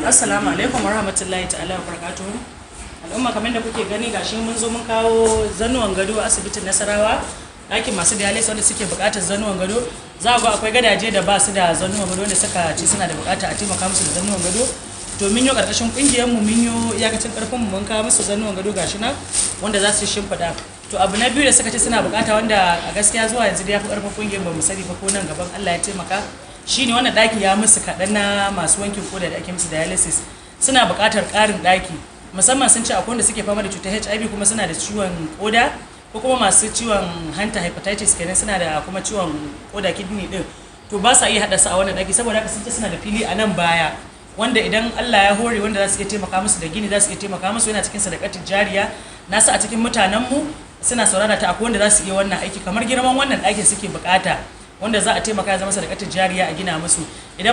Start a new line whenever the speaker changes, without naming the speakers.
Assalamu alaikum warahmatullahi ta'ala wa barakatuhu. Al'umma, kamar da kuke gani gashi mun zo mun kawo zanuwan gado a asibitin Nasarawa, ɗakin masu dialysis wanda suke buƙatar zanuwan gado. Za ga akwai gadaje da ba su da zanuwan gado wanda suka ci suna da buƙata a taimaka musu da zanuwan gado. To mun yi ƙarƙashin ƙungiyar mu mun yi iyakacin ƙarfin mu mun kawo musu zanuwan gado gashi nan wanda za su shimfiɗa. To abu na biyu da suka ce suna buƙata wanda a gaskiya zuwa yanzu da ya fi ƙarfin ƙungiyar ba mu sani ba ko nan gaban Allah ya taimaka. Shine wannan ɗaki ya musu kaɗan na masu wankin koda da ake musu dialysis, suna buƙatar ƙarin ɗaki, musamman sun ce akwai wanda suke fama da cutar HIV kuma suna da ciwon koda, ko kuma masu ciwon hanta hepatitis kenan suna da kuma ciwon koda kidney din, to ba sa iya haɗa su a wannan ɗaki. Saboda haka sun ce suna da fili a nan baya wanda idan Allah ya hore wanda za su iya taimaka musu da gini za su iya taimaka musu, yana cikin sadakatin jariya nasu a cikin mutanenmu suna saurara ta akwai wanda za su iya wannan aiki kamar girman wannan ɗakin suke buƙata wanda za a taimaka ya zama sadakatin jariya a gina musu. Idan